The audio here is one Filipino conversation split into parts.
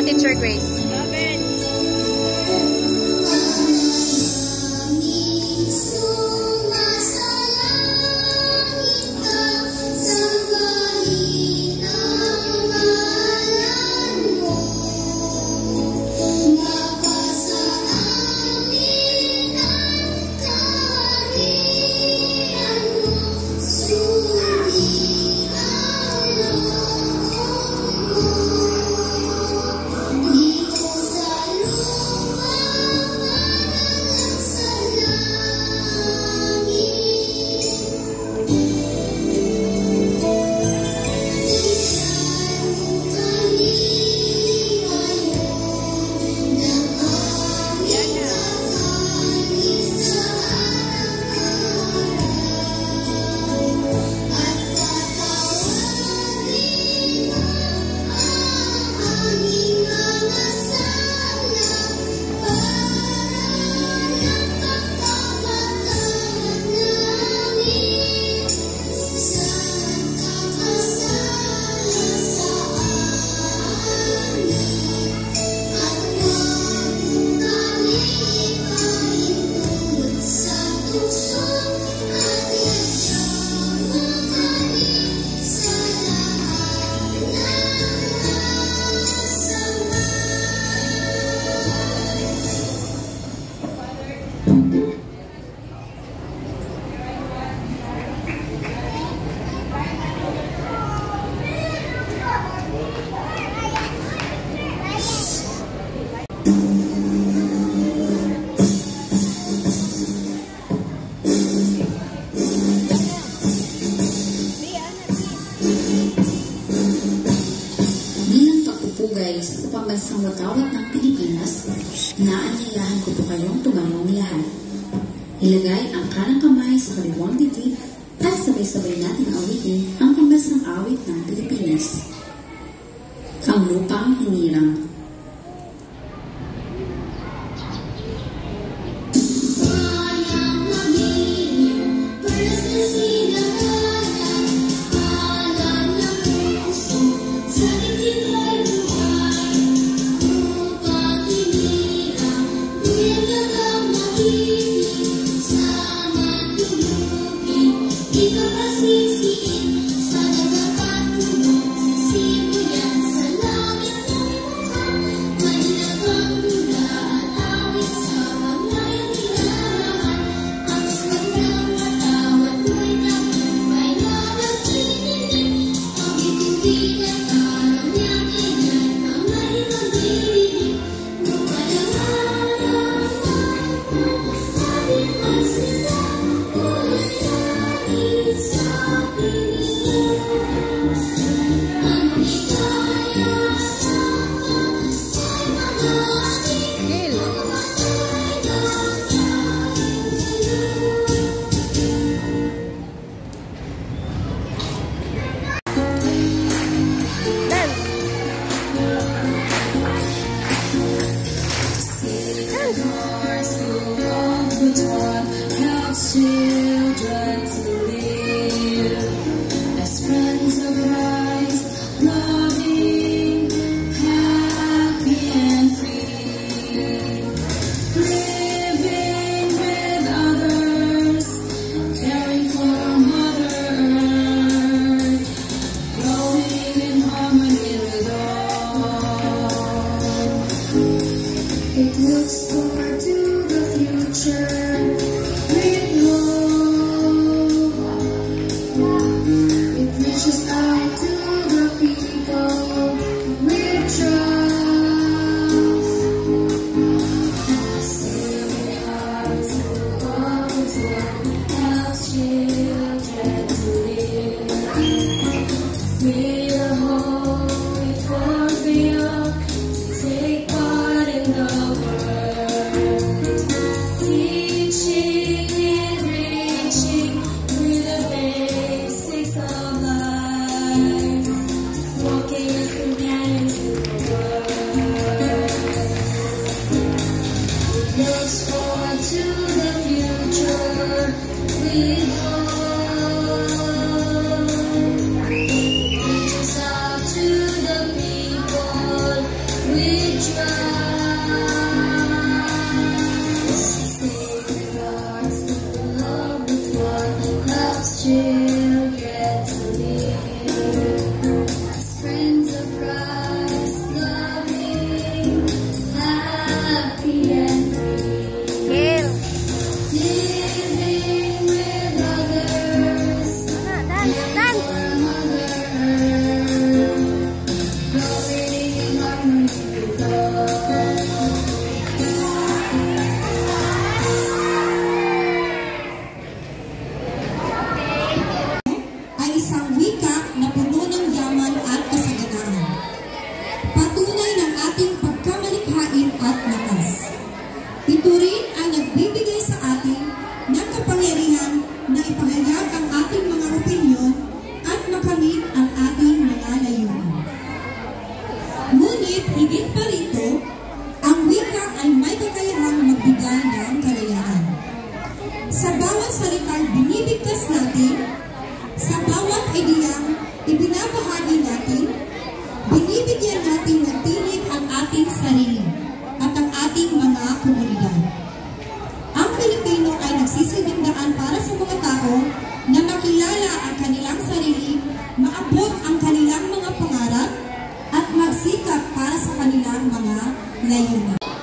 Teacher Grace? Sa pambansang watawat ng Pilipinas, inaanyayahan ko po kayong tumayong lahat. Ilagay ang kanang kamay sa kaliwang dibdib at sabay-sabay natin awitin ang pambansang awit ng Pilipinas. Ang lupang hinirang. Forward to the future with hope.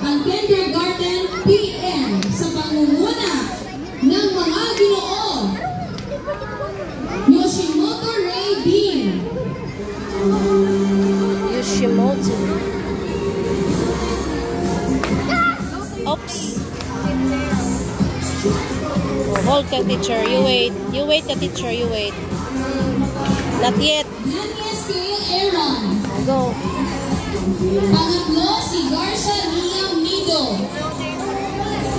Ang Kindergarten PM sa pangunguna ng mga Ginoo, Yoshimoto Ray Bean. Yoshimoto. Oops. Oh, hold ka, teacher. You wait. You wait ka, teacher. You wait. Not yet. Daniel Aaron. Go. Pangatlo, si Garcia Liam Nido.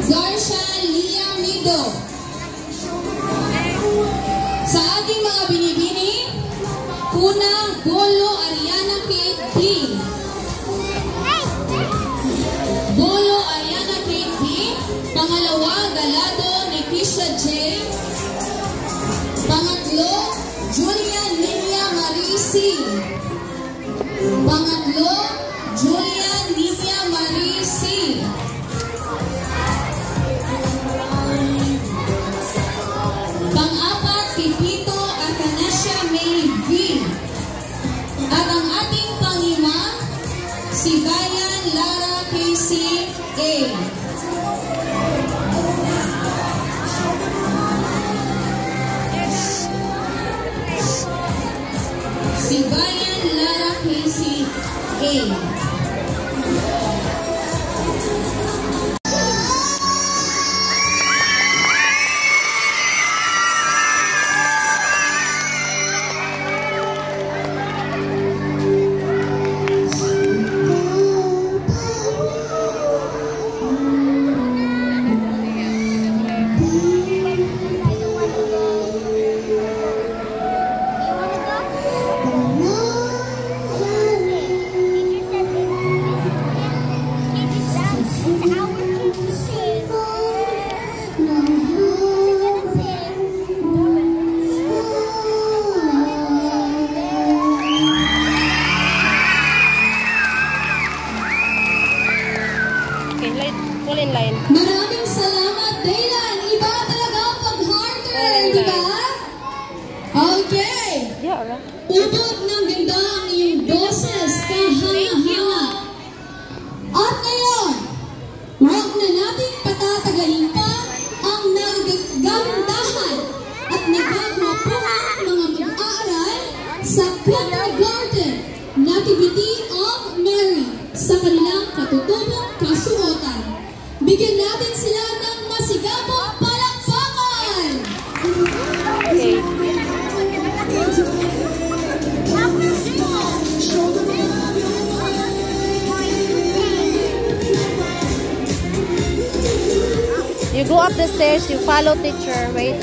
Garcia Liam Nido. Sa ating mga binibini, unang Bolo Ariana Kate B. Bolo Ariana Kate B. Pangalawa, Galado ni Kisha J. Pangatlo, Julia Lilia Marisi. Pangatlo, Julia Lilia Marisi. Pang-apat, si Pito Athanasia May V. At ang ating pang-lima, si Bayan Lara Casey A. Si Bayan Lara Casey A. Maraming salamat, Daylan. Iba talaga ang pag-harder, di ba? Okay. Ubod ng ganda ang iyong boses, kahanga-hanga. At ngayon, huwag na natin patatagalin pa ang nagagandahan at nagagwapuhan mga mag-aaral sa Kindergarten Nativity of Mary sa kanilang katutubong kasuotan. Bigyan natin sila ng masigabong palakpakan! Okay. You go up the stairs, you follow teacher, wait.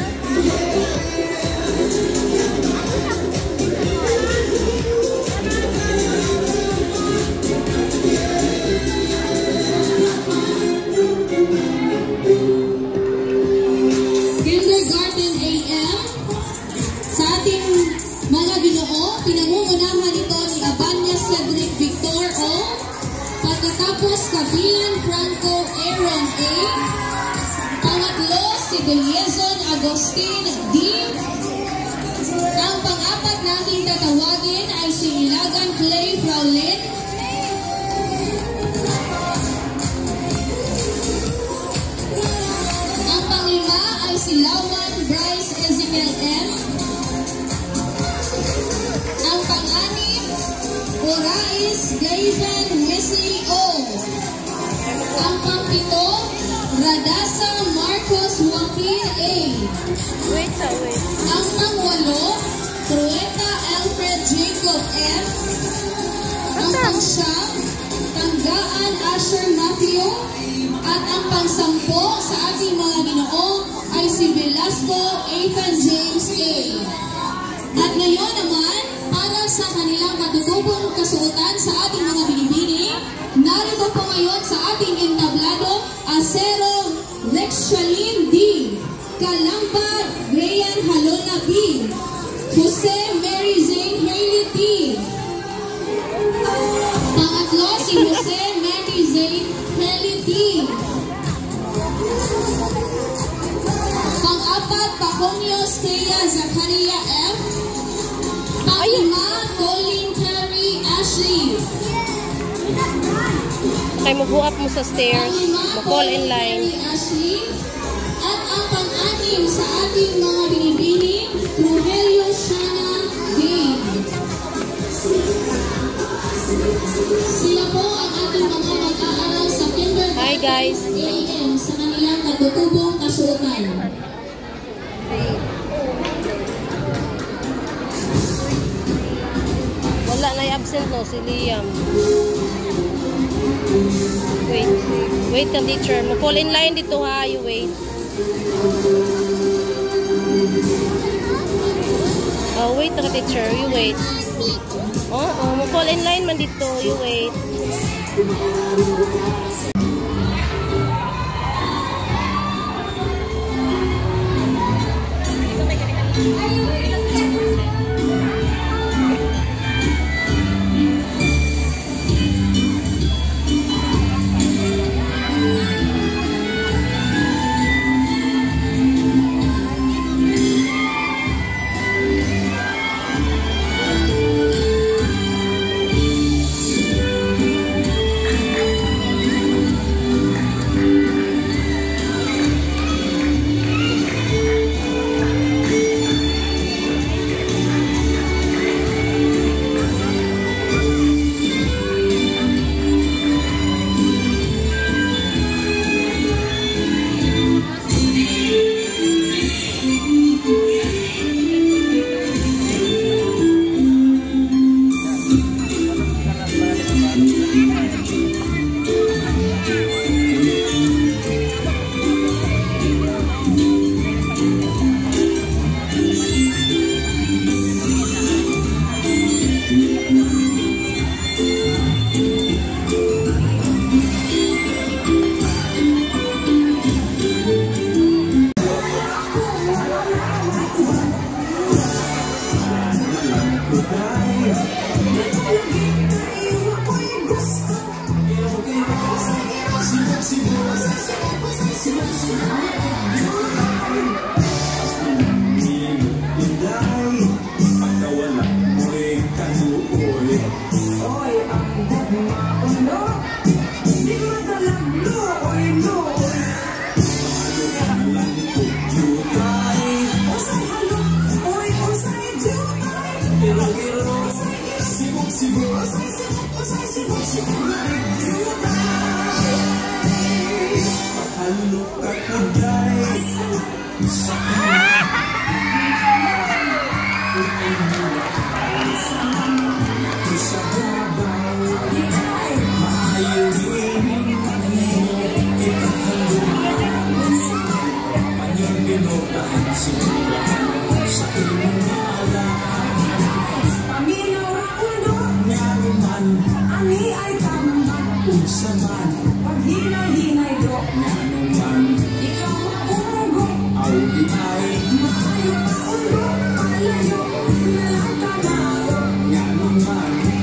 Kindergarten AM, sa ating mga Ginoo, pinangungunahan ito ni Abanya Cedric Victor O. Pagkatapos kabilan Franco Aaron A. Pangatlo si Deliezon Agustin D. Ang pang-apat nating tatawagin ay si Ilagan Clay Fraulin. Ang pang-lima ay si Lawan Bryce Ezekiel M. Ang pang-anim, Orais Gayven Wesley O. Ang pang-pito, Radasa Marcos Joaquin A. Wait. Ang pang-walo, Trueta Alfred Jacob M. Ang pang-siyam, Tanggaan Asher Matthew. At ang pang-sampo sa ating mga Ginoo ay si Velasco Ethan James A. At ngayon naman, para sa kanilang matutubong kasuotan sa ating mga binibini, narito po ngayon sa ating entablado, Acero Rexalin D. Kalamba Grayan Halona B. Jose Mary Zane Haley T. Pangatlo si Jose Mary Zane Haley T. Pang-apat, Pacomio Stea Zacaria F. Pang-lima, Colin Terry Ashley. Okay, mabuhat mo sa stairs. Pang-lima, Mag-fall in Colin line. Terry Ashley. At ang pang-anim sa ating mga binibini, Rogelio Shana Dave. Sila po ang ating mga mag-aaral sa kindergarten Hi, guys. AM sa kanilang katutubong kasuotan. Wala na absent no, si Liam. Wait ka teacher. Mag-fall in line dito ha, you wait. Oh, wait ka teacher, you wait. Mag-fall in line man dito, you wait.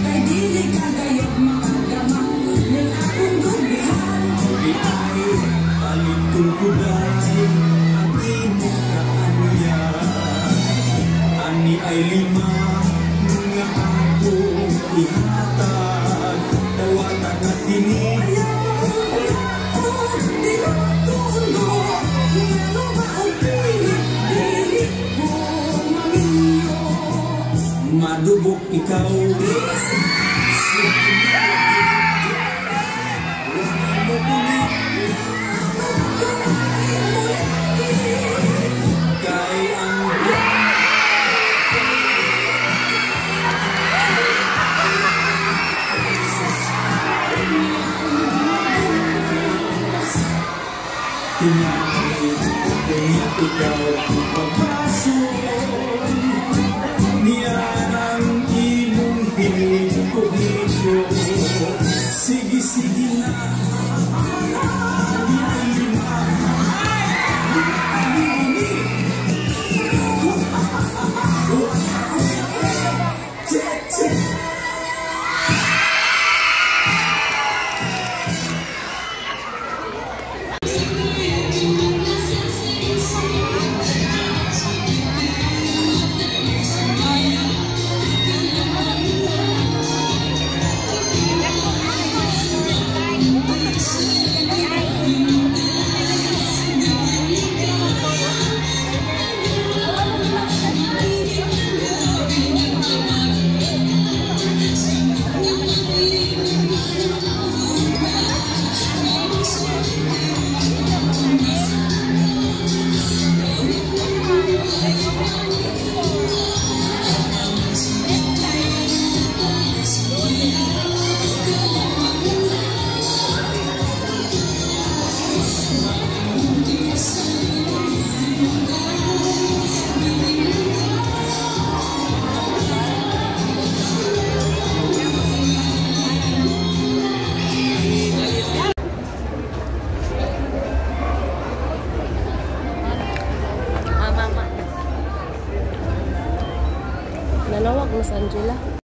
Kay dili ka gayog makagama ning Madubok ikaw Kaya ikaw magpasok niya ang imong hinikuhiko. Sige, sige na. Nanawag Mas Angela.